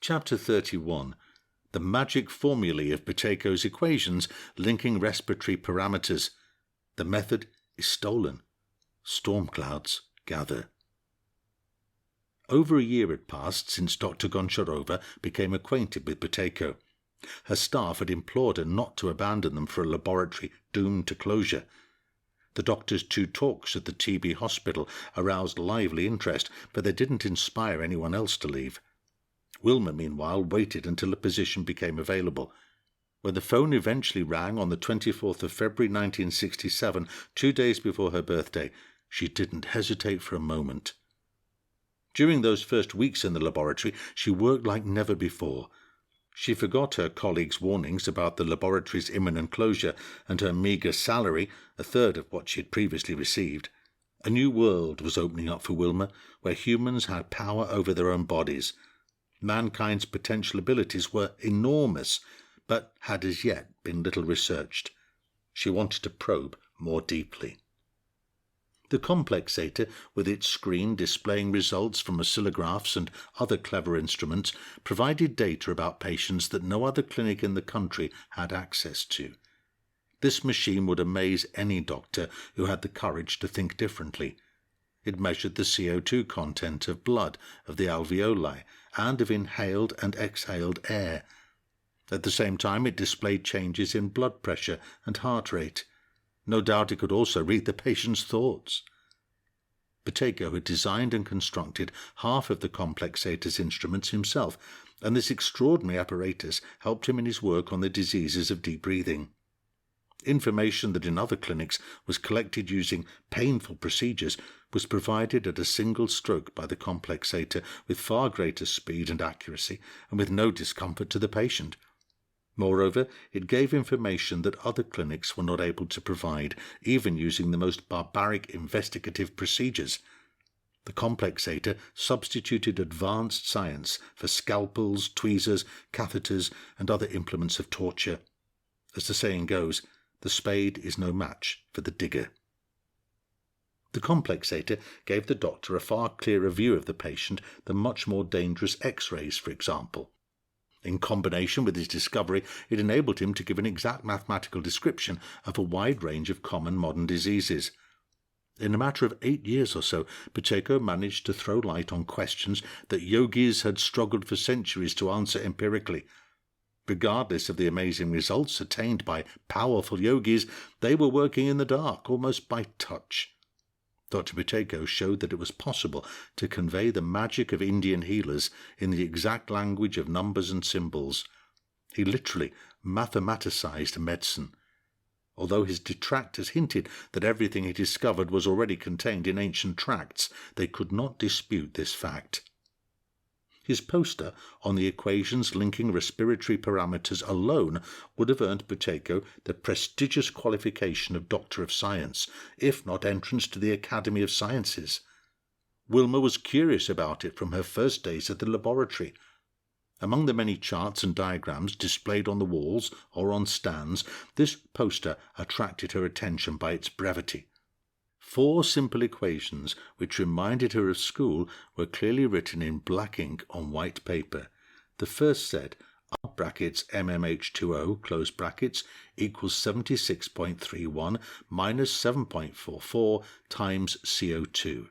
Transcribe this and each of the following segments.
Chapter 31. The magic formulae of Buteyko's equations linking respiratory parameters. The method is stolen. Storm clouds gather. Over a year had passed since Dr. Goncharova became acquainted with Buteyko. Her staff had implored her not to abandon them for a laboratory doomed to closure. The doctor's 2 talks at the TB hospital aroused lively interest, but they didn't inspire anyone else to leave. Wilma, meanwhile, waited until a position became available. When the phone eventually rang on the 24th of February 1967, 2 days before her birthday, she didn't hesitate for a moment. During those first weeks in the laboratory, she worked like never before. She forgot her colleagues' warnings about the laboratory's imminent closure and her meagre salary, a third of what she had previously received. A new world was opening up for Wilma, where humans had power over their own bodies. Mankind's potential abilities were enormous, but had as yet been little researched. She wanted to probe more deeply. The complexator, with its screen displaying results from oscillographs and other clever instruments, provided data about patients that no other clinic in the country had access to. This machine would amaze any doctor who had the courage to think differently. It measured the CO2 content of blood, of the alveoli, and of inhaled and exhaled air. At the same time, it displayed changes in blood pressure and heart rate. No doubt it could also read the patient's thoughts. Buteyko had designed and constructed half of the complexator's instruments himself, and this extraordinary apparatus helped him in his work on the diseases of deep breathing. Information that in other clinics was collected using painful procedures was provided at a single stroke by the complexator with far greater speed and accuracy, and with no discomfort to the patient. Moreover, it gave information that other clinics were not able to provide, even using the most barbaric investigative procedures. The complexator substituted advanced science for scalpels, tweezers, catheters, and other implements of torture. As the saying goes, the spade is no match for the digger. The complexator gave the doctor a far clearer view of the patient than much more dangerous X-rays, for example. In combination with his discovery, it enabled him to give an exact mathematical description of a wide range of common modern diseases. In a matter of 8 years or so, Buteyko managed to throw light on questions that yogis had struggled for centuries to answer empirically. Regardless of the amazing results attained by powerful yogis, they were working in the dark, almost by touch. Dr. Buteyko showed that it was possible to convey the magic of Indian healers in the exact language of numbers and symbols. He literally mathematicized medicine. Although his detractors hinted that everything he discovered was already contained in ancient tracts, they could not dispute this fact. His poster on the equations linking respiratory parameters alone would have earned Buteyko the prestigious qualification of Doctor of Science, if not entrance to the Academy of Sciences. Wilma was curious about it from her first days at the laboratory. Among the many charts and diagrams displayed on the walls or on stands, this poster attracted her attention by its brevity. 4 simple equations, which reminded her of school, were clearly written in black ink on white paper. The first said, R brackets mmH2O, close brackets, equals 76.31 minus 7.44 times CO2.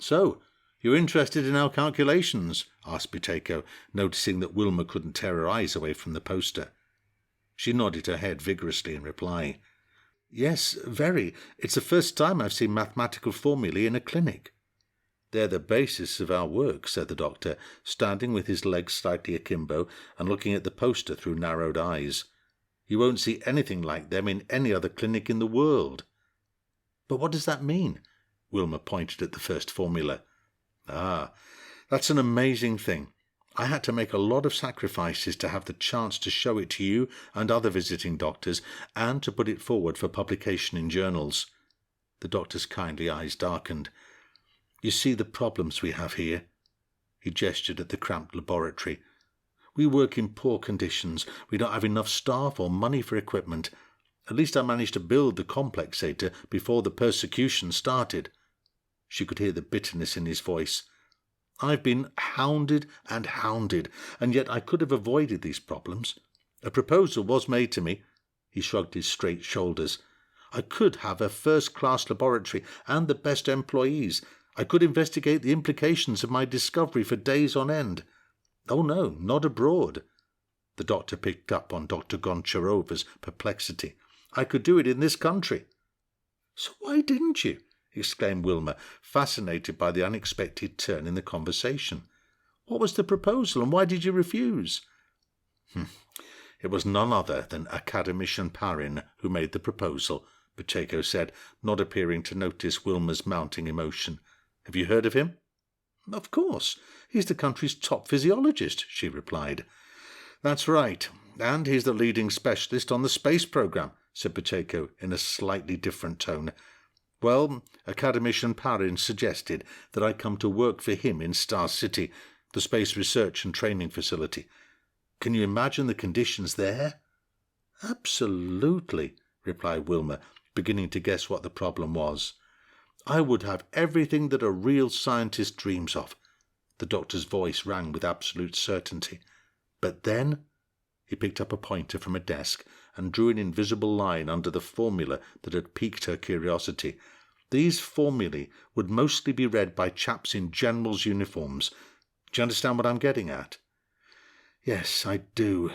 "So, you're interested in our calculations?" asked Buteyko, noticing that Wilma couldn't tear her eyes away from the poster. She nodded her head vigorously in reply. "Yes, very. It's the first time I've seen mathematical formulae in a clinic." "They're the basis of our work," said the doctor, standing with his legs slightly akimbo and looking at the poster through narrowed eyes. "You won't see anything like them in any other clinic in the world." "But what does that mean?" Wilma pointed at the first formula. "Ah, that's an amazing thing. I had to make a lot of sacrifices to have the chance to show it to you and other visiting doctors, and to put it forward for publication in journals." The doctor's kindly eyes darkened. "You see the problems we have here?" He gestured at the cramped laboratory. "We work in poor conditions. We don't have enough staff or money for equipment. At least I managed to build the complexator before the persecution started." She could hear the bitterness in his voice. I've been hounded and hounded, and yet I could have avoided these problems. A proposal was made to me." He shrugged his straight shoulders. "I could have a first-class laboratory and the best employees. I could investigate the implications of my discovery for days on end. Oh no, not abroad." The doctor picked up on Dr. Goncharova's perplexity. "I could do it in this country." "So why didn't you?" exclaimed Wilma, fascinated by the unexpected turn in the conversation. "What was the proposal, and why did you refuse?" "It was none other than Academician Parin who made the proposal," Buteyko said, not appearing to notice Wilma's mounting emotion. "Have you heard of him?" "Of course. He's the country's top physiologist," she replied. "That's right, and he's the leading specialist on the space program," said Buteyko in a slightly different tone. "Well, Academician Parin suggested that I come to work for him in Star City, the space research and training facility. Can you imagine the conditions there?" "Absolutely," replied Wilma, beginning to guess what the problem was. "I would have everything that a real scientist dreams of." The doctor's voice rang with absolute certainty. "But then—" He picked up a pointer from a desk and drew an invisible line under the formula that had piqued her curiosity. "These formulae would mostly be read by chaps in generals' uniforms. Do you understand what I'm getting at?" "Yes, I do."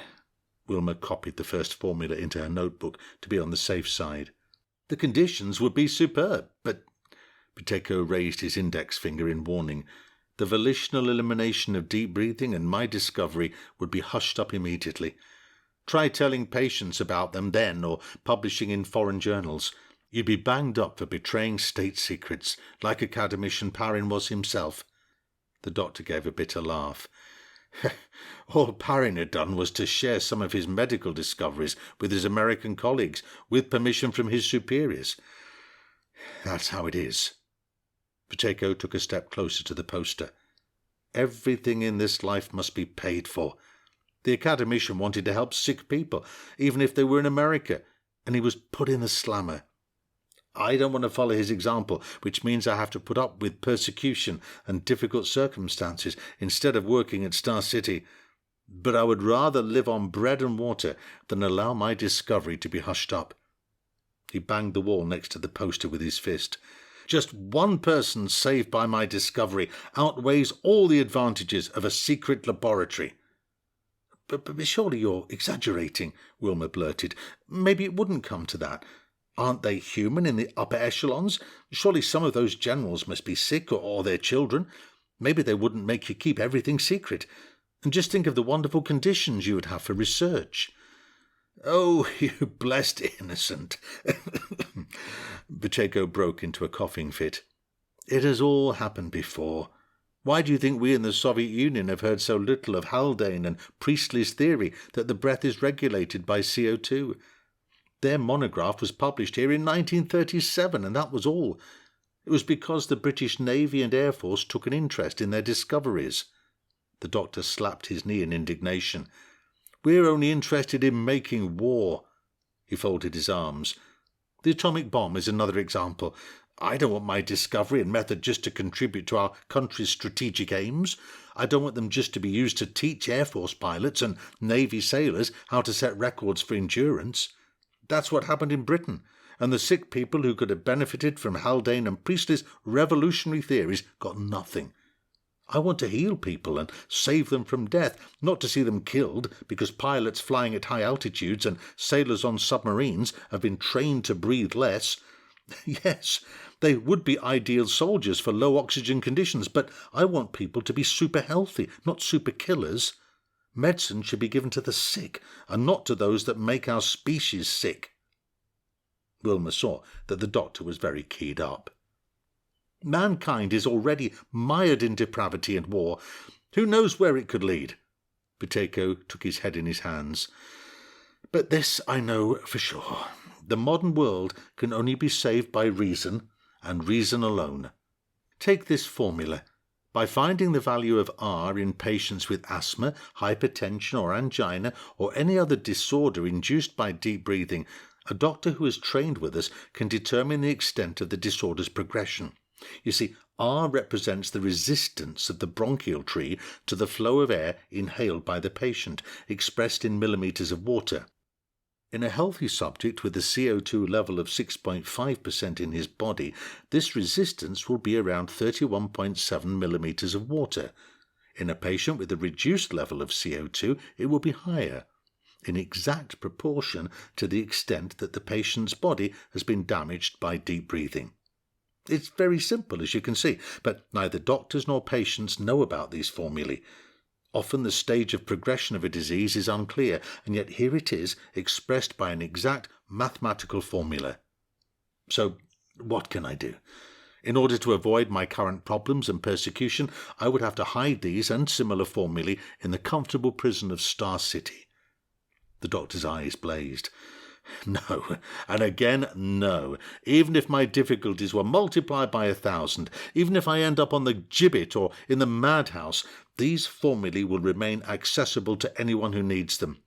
Wilma copied the first formula into her notebook to be on the safe side. "The conditions would be superb, but—" Buteyko raised his index finger in warning. "The volitional elimination of deep breathing and my discovery would be hushed up immediately. Try telling patients about them then, or publishing in foreign journals. You'd be banged up for betraying state secrets, like Academician Parin was himself." The doctor gave a bitter laugh. "All Parin had done was to share some of his medical discoveries with his American colleagues, with permission from his superiors. That's how it is." Buteyko took a step closer to the poster. "Everything in this life must be paid for. The academician wanted to help sick people, even if they were in America, and he was put in the slammer. I don't want to follow his example, which means I have to put up with persecution and difficult circumstances instead of working at Star City. But I would rather live on bread and water than allow my discovery to be hushed up." He banged the wall next to the poster with his fist. "Just one person saved by my discovery outweighs all the advantages of a secret laboratory." But surely you're exaggerating," Wilma blurted. "Maybe it wouldn't come to that. Aren't they human in the upper echelons? Surely some of those generals must be sick, or their children. Maybe they wouldn't make you keep everything secret. And just think of the wonderful conditions you would have for research." "Oh, you blessed innocent." Buteyko broke into a coughing fit. "It has all happened before. Why do you think we in the Soviet Union have heard so little of Haldane and Priestley's theory that the breath is regulated by CO2? Their monograph was published here in 1937, and that was all. It was because the British Navy and Air Force took an interest in their discoveries." The doctor slapped his knee in indignation. "We're only interested in making war." He folded his arms. "The atomic bomb is another example. I don't want my discovery and method just to contribute to our country's strategic aims. I don't want them just to be used to teach Air Force pilots and Navy sailors how to set records for endurance. That's what happened in Britain, and the sick people who could have benefited from Haldane and Priestley's revolutionary theories got nothing. I want to heal people and save them from death, not to see them killed because pilots flying at high altitudes and sailors on submarines have been trained to breathe less. Yes, they would be ideal soldiers for low oxygen conditions, but I want people to be super healthy, not super killers. Medicine should be given to the sick, and not to those that make our species sick." Wilma saw that the doctor was very keyed up. "Mankind is already mired in depravity and war. Who knows where it could lead?" Buteyko took his head in his hands. "But this I know for sure. The modern world can only be saved by reason, and reason alone. Take this formula. By finding the value of R in patients with asthma, hypertension or angina, or any other disorder induced by deep breathing, a doctor who is trained with us can determine the extent of the disorder's progression. You see, R represents the resistance of the bronchial tree to the flow of air inhaled by the patient, expressed in millimeters of water. In a healthy subject with a CO2 level of 6.5% in his body, this resistance will be around 31.7 millimeters of water. In a patient with a reduced level of CO2, it will be higher, in exact proportion to the extent that the patient's body has been damaged by deep breathing. It's very simple, as you can see, but neither doctors nor patients know about these formulae. Often the stage of progression of a disease is unclear, and yet here it is, expressed by an exact mathematical formula. So, what can I do? In order to avoid my current problems and persecution, I would have to hide these and similar formulae in the comfortable prison of Star City. The doctor's eyes blazed. No, and again no. Even if my difficulties were multiplied by 1,000, even if I end up on the gibbet or in the madhouse, these formulae will remain accessible to anyone who needs them.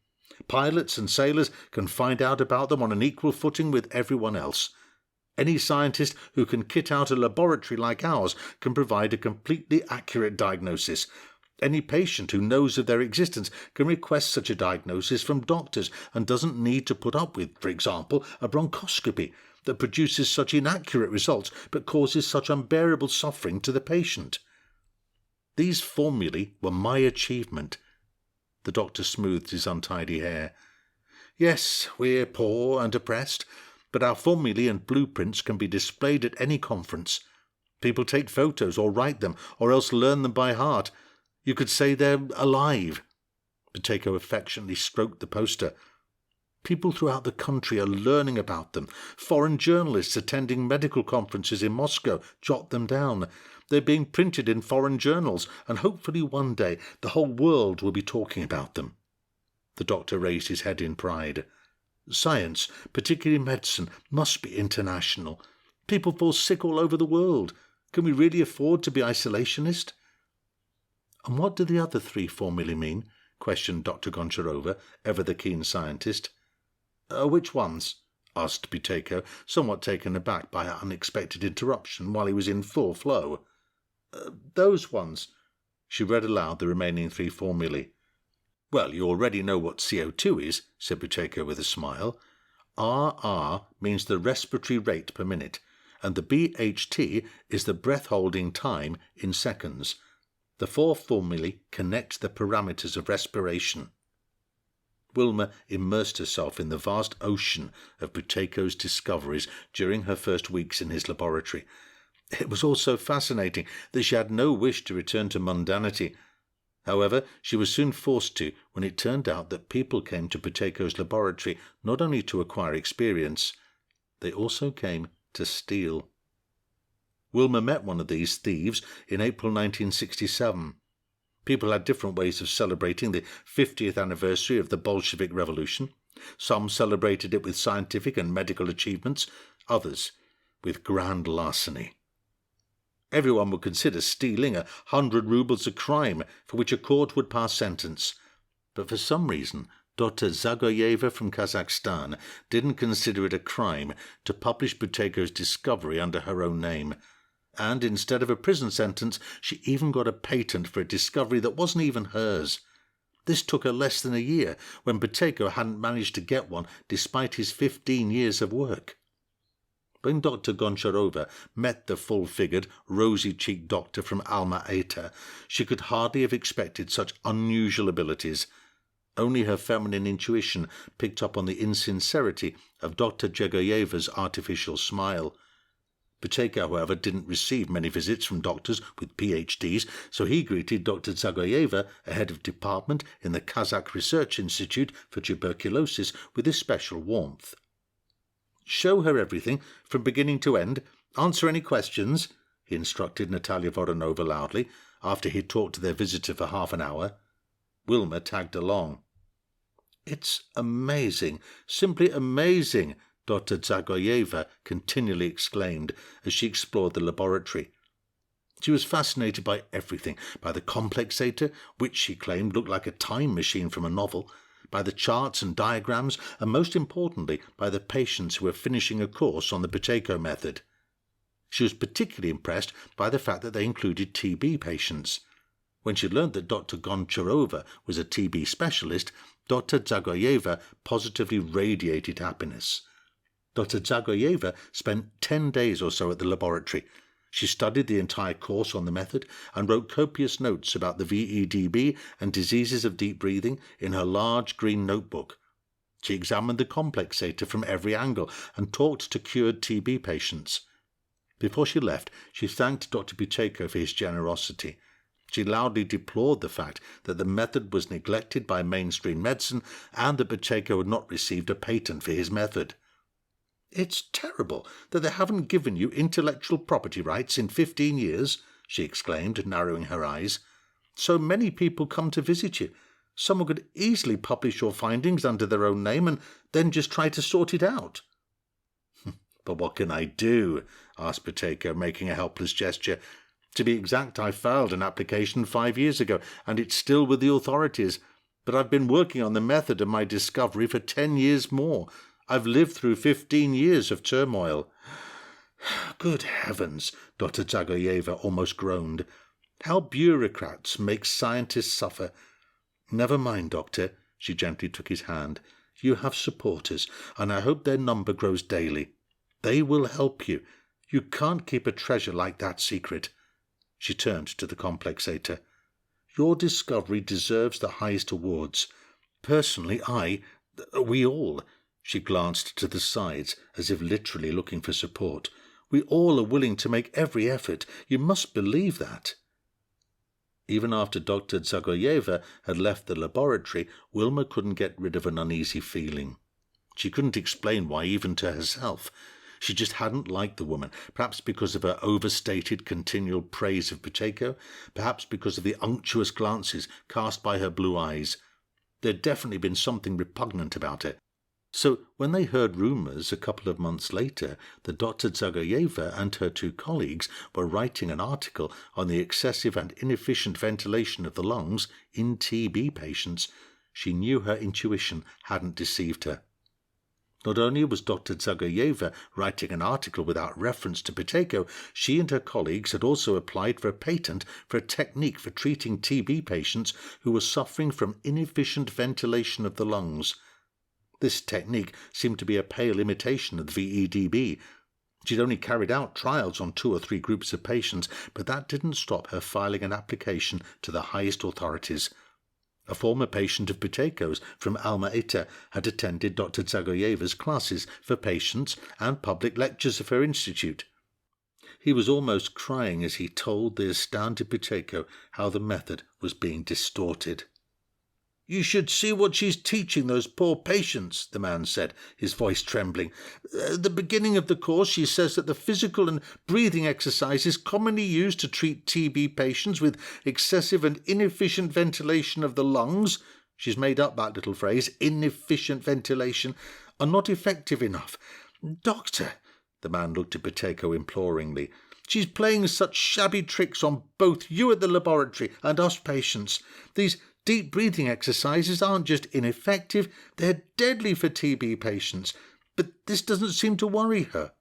Pilots and sailors can find out about them on an equal footing with everyone else. Any scientist who can kit out a laboratory like ours can provide a completely accurate diagnosis. Any patient who knows of their existence can request such a diagnosis from doctors and doesn't need to put up with, for example, a bronchoscopy that produces such inaccurate results but causes such unbearable suffering to the patient. These formulae were my achievement. The doctor smoothed his untidy hair. Yes, we're poor and oppressed, but our formulae and blueprints can be displayed at any conference. People take photos or write them, or else learn them by heart. You could say they're alive. Buteyko affectionately stroked the poster. People throughout the country are learning about them. Foreign journalists attending medical conferences in Moscow jot them down. They're being printed in foreign journals, and hopefully one day the whole world will be talking about them. The doctor raised his head in pride. Science, particularly medicine, must be international. People fall sick all over the world. Can we really afford to be isolationist? And what do the other 3 formulae mean? Questioned Dr. Goncharova, ever the keen scientist. Which ones? Asked Buteyko, somewhat taken aback by her unexpected interruption while he was in full flow. Those ones. She read aloud the remaining 3 formulae. Well, you already know what CO2 is, said Buteyko with a smile. RR means the respiratory rate per minute, and the BHT is the breath-holding time in seconds. The 4 formulae connect the parameters of respiration. Wilma immersed herself in the vast ocean of Buteyko's discoveries during her first weeks in his laboratory. It was all so fascinating that she had no wish to return to mundanity. However, she was soon forced to when it turned out that people came to Buteyko's laboratory not only to acquire experience, they also came to steal. Wilma met one of these thieves in April 1967. People had different ways of celebrating the 50th anniversary of the Bolshevik Revolution. Some celebrated it with scientific and medical achievements, others with grand larceny. Everyone would consider stealing 100 rubles a crime for which a court would pass sentence. But for some reason, Dr. Zagoyeva from Kazakhstan didn't consider it a crime to publish Buteyko's discovery under her own name. And instead of a prison sentence, she even got a patent for a discovery that wasn't even hers. This took her less than a year, when Buteyko hadn't managed to get one despite his 15 years of work. When Dr. Goncharova met the full-figured, rosy-cheeked doctor from Alma-Ata, she could hardly have expected such unusual abilities. Only her feminine intuition picked up on the insincerity of Dr. Zagoyeva's artificial smile. Buteyko, however, didn't receive many visits from doctors with PhDs, so he greeted Dr. Zagoyeva, a head of department in the Kazakh Research Institute for Tuberculosis, with especial warmth. "Show her everything, from beginning to end. Answer any questions," he instructed Natalia Voronova loudly, after he'd talked to their visitor for half an hour. Wilma tagged along. "It's amazing, simply amazing," Dr. Zagoyeva continually exclaimed as she explored the laboratory. She was fascinated by everything, by the complexator, which she claimed looked like a time machine from a novel, by the charts and diagrams, and most importantly by the patients who were finishing a course on the Buteyko method. She was particularly impressed by the fact that they included TB patients. When she learned that Dr. Goncharova was a TB specialist, Dr. Zagoyeva positively radiated happiness. Dr. Zagoyeva spent 10 days or so at the laboratory. She studied the entire course on the method and wrote copious notes about the VEDB and diseases of deep breathing in her large green notebook. She examined the complexator from every angle and talked to cured TB patients. Before she left, she thanked Dr. Buteyko for his generosity. She loudly deplored the fact that the method was neglected by mainstream medicine and that Buteyko had not received a patent for his method. "It's terrible that they haven't given you intellectual property rights in 15 years, she exclaimed, narrowing her eyes. "So many people come to visit you. Someone could easily publish your findings under their own name and then just try to sort it out." "But what can I do?" asked Buteyko, making a helpless gesture. "To be exact, I filed an application 5 years ago, and it's still with the authorities. But I've been working on the method of my discovery for 10 years more. I've lived through 15 years of turmoil." "Good heavens," Dr. Zagoyeva almost groaned. "How bureaucrats make scientists suffer." "Never mind, Doctor," she gently took his hand. "You have supporters, and I hope their number grows daily. They will help you. You can't keep a treasure like that secret." She turned to the complexator. "Your discovery deserves the highest awards. Personally, we all—" She glanced to the sides, as if literally looking for support. "We all are willing to make every effort. You must believe that." Even after Dr. Zagoyeva had left the laboratory, Wilma couldn't get rid of an uneasy feeling. She couldn't explain why even to herself. She just hadn't liked the woman, perhaps because of her overstated continual praise of Buteyko, perhaps because of the unctuous glances cast by her blue eyes. There'd definitely been something repugnant about her. So when they heard rumours a couple of months later that Dr. Zagoyeva and her 2 colleagues were writing an article on the excessive and inefficient ventilation of the lungs in TB patients, she knew her intuition hadn't deceived her. Not only was Dr. Zagoyeva writing an article without reference to Buteyko, she and her colleagues had also applied for a patent for a technique for treating TB patients who were suffering from inefficient ventilation of the lungs. This technique seemed to be a pale imitation of the VEDB. She'd only carried out trials on 2 or 3 groups of patients, but that didn't stop her filing an application to the highest authorities. A former patient of Buteyko's from Alma-Ata had attended Dr. Zagoyeva's classes for patients and public lectures of her institute. He was almost crying as he told the astounded Buteyko how the method was being distorted. "You should see what she's teaching those poor patients," the man said, his voice trembling. "At the beginning of the course she says that the physical and breathing exercises commonly used to treat TB patients with excessive and inefficient ventilation of the lungs," she's made up that little phrase, inefficient ventilation, "are not effective enough. Doctor," the man looked at Buteyko imploringly, "she's playing such shabby tricks on both you at the laboratory and us patients. These deep breathing exercises aren't just ineffective, they're deadly for TB patients. But this doesn't seem to worry her.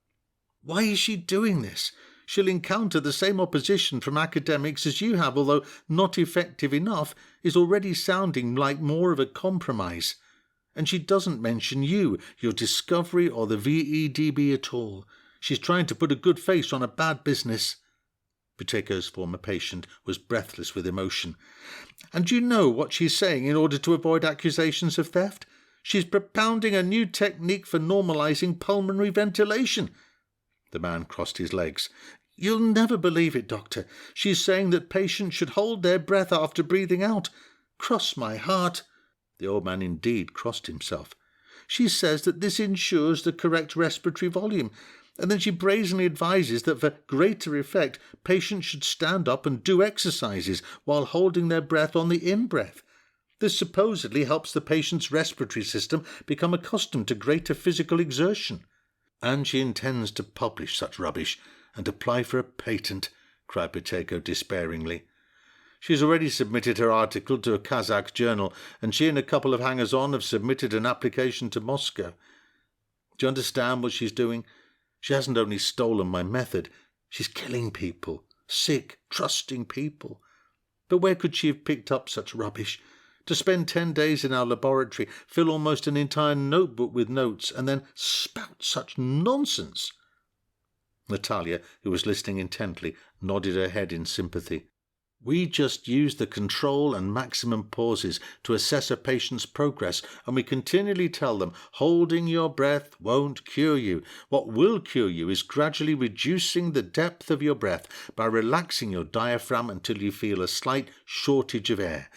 Why is she doing this? She'll encounter the same opposition from academics as you have, although not effective enough is already sounding like more of a compromise. And she doesn't mention you, your discovery, or the VEDB at all. She's trying to put a good face on a bad business." Buteyko's former patient was breathless with emotion. "And you know what she's saying in order to avoid accusations of theft? She's propounding a new technique for normalizing pulmonary ventilation." The man crossed his legs. "You'll never believe it, Doctor. She's saying that patients should hold their breath after breathing out. Cross my heart." The old man indeed crossed himself. "She says that this ensures the correct respiratory volume, and then she brazenly advises that for greater effect patients should stand up and do exercises while holding their breath on the in-breath. This supposedly helps the patient's respiratory system become accustomed to greater physical exertion." "And she intends to publish such rubbish and apply for a patent," cried Buteyko despairingly. "She's already submitted her article to a Kazakh journal, and she and a couple of hangers-on have submitted an application to Moscow. Do you understand what she's doing? She hasn't only stolen my method, She's killing people, sick, trusting people. But where could she have picked up such rubbish? To spend 10 days in our laboratory, fill almost an entire notebook with notes, and then spout such nonsense." Natalia, who was listening intently, nodded her head in sympathy. "We just use the control and maximum pauses to assess a patient's progress, and we continually tell them, holding your breath won't cure you. What will cure you is gradually reducing the depth of your breath by relaxing your diaphragm until you feel a slight shortage of air.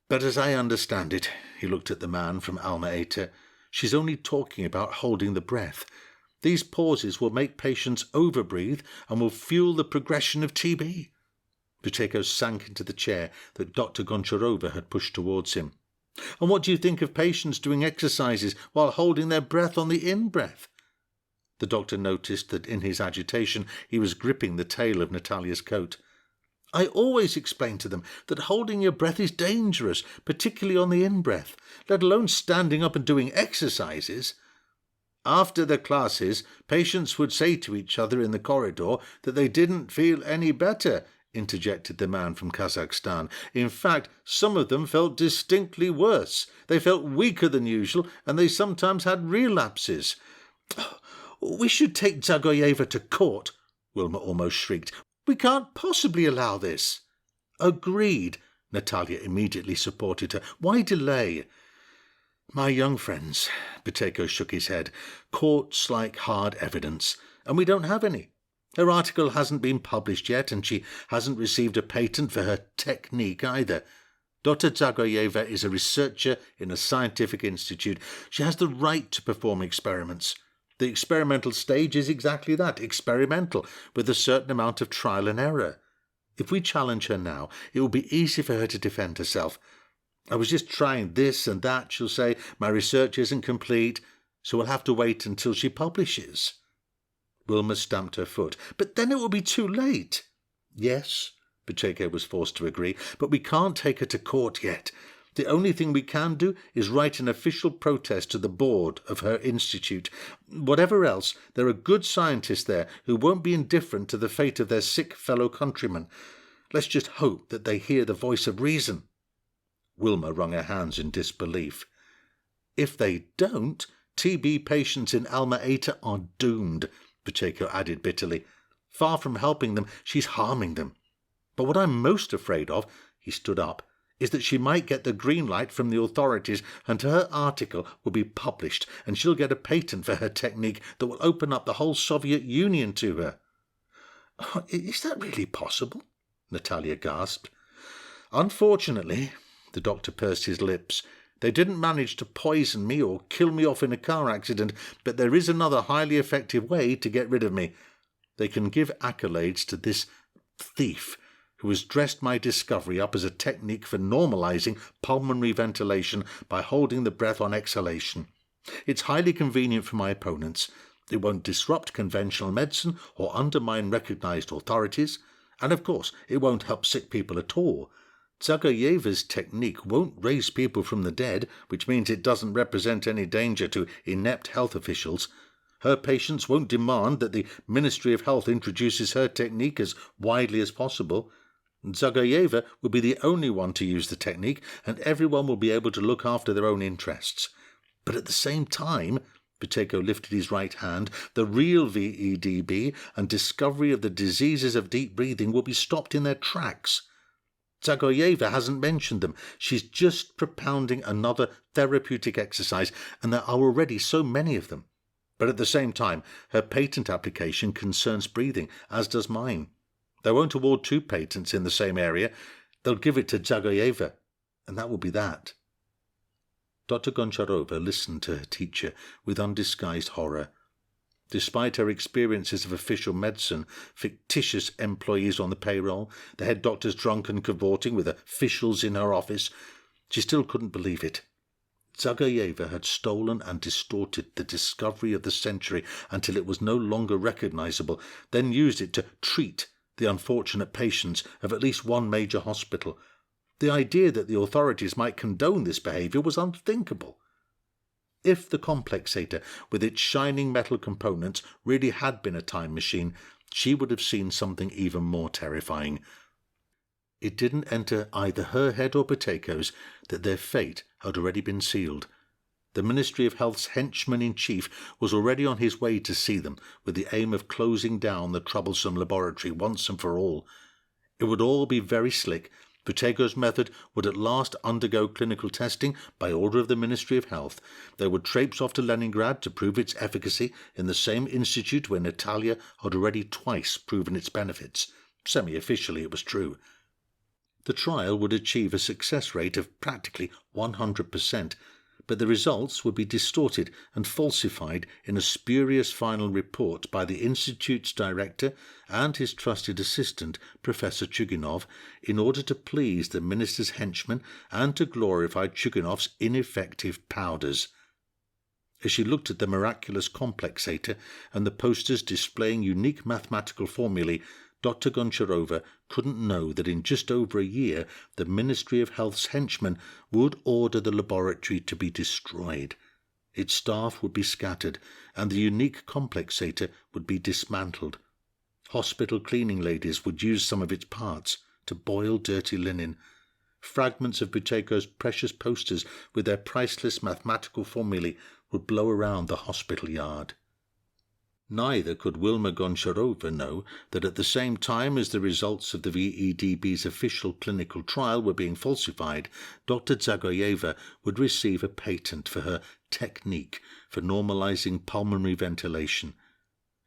But as I understand it," he looked at the man from Alma-Ata, "she's only talking about holding the breath. These pauses will make patients overbreathe and will fuel the progression of TB." Buteyko sank into the chair that Dr. Goncharova had pushed towards him. "And what do you think of patients doing exercises while holding their breath on the in-breath?" The doctor noticed that in his agitation he was gripping the tail of Natalia's coat. "I always explain to them that holding your breath is dangerous, particularly on the in-breath, let alone standing up and doing exercises. After the classes, patients would say to each other in the corridor that they didn't feel any better," interjected the man from Kazakhstan. "In fact, some of them felt distinctly worse. They felt weaker than usual, and they sometimes had relapses." "We should take Zagoyeva to court," Wilma almost shrieked. "We can't possibly allow this." "Agreed," Natalia immediately supported her. "Why delay?" "My young friends," Buteyko shook his head, "courts like hard evidence, and we don't have any. Her article hasn't been published yet, and she hasn't received a patent for her technique either. Dr. Zagoyeva is a researcher in a scientific institute. She has the right to perform experiments. The experimental stage is exactly that, experimental, with a certain amount of trial and error. If we challenge her now, it will be easy for her to defend herself. 'I was just trying this and that,' she'll say. 'My research isn't complete, so we'll have to wait until she publishes.'" Wilma stamped her foot. "But then it will be too late." "Yes," Buteyko was forced to agree, "but we can't take her to court yet. The only thing we can do is write an official protest to the board of her institute. Whatever else, there are good scientists there who won't be indifferent to the fate of their sick fellow countrymen. Let's just hope that they hear the voice of reason." Wilma wrung her hands in disbelief. "If they don't, TB patients in Alma-Ata are doomed," Buteyko added bitterly. "Far from helping them, she's harming them. But what I'm most afraid of," he stood up, "is that she might get the green light from the authorities and her article will be published and she'll get a patent for her technique that will open up the whole Soviet Union to her." "Oh, is that really possible?" Natalia gasped. "Unfortunately," the doctor pursed his lips, "they didn't manage to poison me or kill me off in a car accident, but there is another highly effective way to get rid of me. They can give accolades to this thief who has dressed my discovery up as a technique for normalizing pulmonary ventilation by holding the breath on exhalation. It's highly convenient for my opponents. It won't disrupt conventional medicine or undermine recognized authorities, and of course it won't help sick people at all. Zagoyeva's technique won't raise people from the dead, which means it doesn't represent any danger to inept health officials. Her patients won't demand that the Ministry of Health introduces her technique as widely as possible. Zagoyeva will be the only one to use the technique, and everyone will be able to look after their own interests. But at the same time," Buteyko lifted his right hand, "the real VEDB and discovery of the diseases of deep breathing will be stopped in their tracks. Zagoyeva hasn't mentioned them. She's just propounding another therapeutic exercise, and there are already so many of them. But at the same time, her patent application concerns breathing, as does mine. They won't award 2 patents in the same area. They'll give it to Zagoyeva, and that will be that." Dr. Goncharova listened to her teacher with undisguised horror. Despite her experiences of official medicine, fictitious employees on the payroll, the head doctors drunk and cavorting with officials in her office, she still couldn't believe it. Zagoyeva had stolen and distorted the discovery of the century until it was no longer recognizable, then used it to treat the unfortunate patients of at least one major hospital. The idea that the authorities might condone this behaviour was unthinkable. If the complexator, with its shining metal components, really had been a time machine, she would have seen something even more terrifying. It didn't enter either her head or Buteyko's that their fate had already been sealed. The Ministry of Health's henchman-in-chief was already on his way to see them, with the aim of closing down the troublesome laboratory once and for all. It would all be very slick. Buteyko's method would at last undergo clinical testing by order of the Ministry of Health. They would traipse off to Leningrad to prove its efficacy in the same institute where Natalia had already twice proven its benefits. Semi-officially, it was true. The trial would achieve a success rate of practically 100%, but the results would be distorted and falsified in a spurious final report by the Institute's director and his trusted assistant, Professor Chuginov, in order to please the minister's henchmen and to glorify Chuginov's ineffective powders. As she looked at the miraculous complexator and the posters displaying unique mathematical formulae, Dr. Goncharova couldn't know that in just over a year the Ministry of Health's henchmen would order the laboratory to be destroyed. Its staff would be scattered, and the unique complexator would be dismantled. Hospital cleaning ladies would use some of its parts to boil dirty linen. Fragments of Buteyko's precious posters with their priceless mathematical formulae would blow around the hospital yard. Neither could Wilma Goncharova know that at the same time as the results of the VEDB's official clinical trial were being falsified, Dr. Zagoyeva would receive a patent for her technique for normalizing pulmonary ventilation.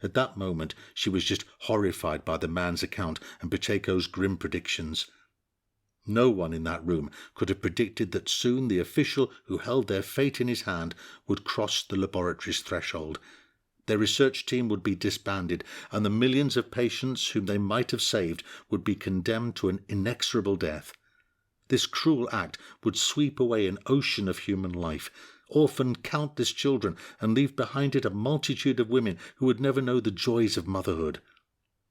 At that moment, she was just horrified by the man's account and Buteyko's grim predictions. No one in that room could have predicted that soon the official who held their fate in his hand would cross the laboratory's threshold. Their research team would be disbanded, and the millions of patients whom they might have saved would be condemned to an inexorable death. This cruel act would sweep away an ocean of human life, orphan countless children, and leave behind it a multitude of women who would never know the joys of motherhood.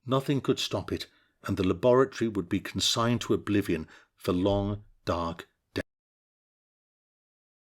Nothing could stop it, and the laboratory would be consigned to oblivion for long, dark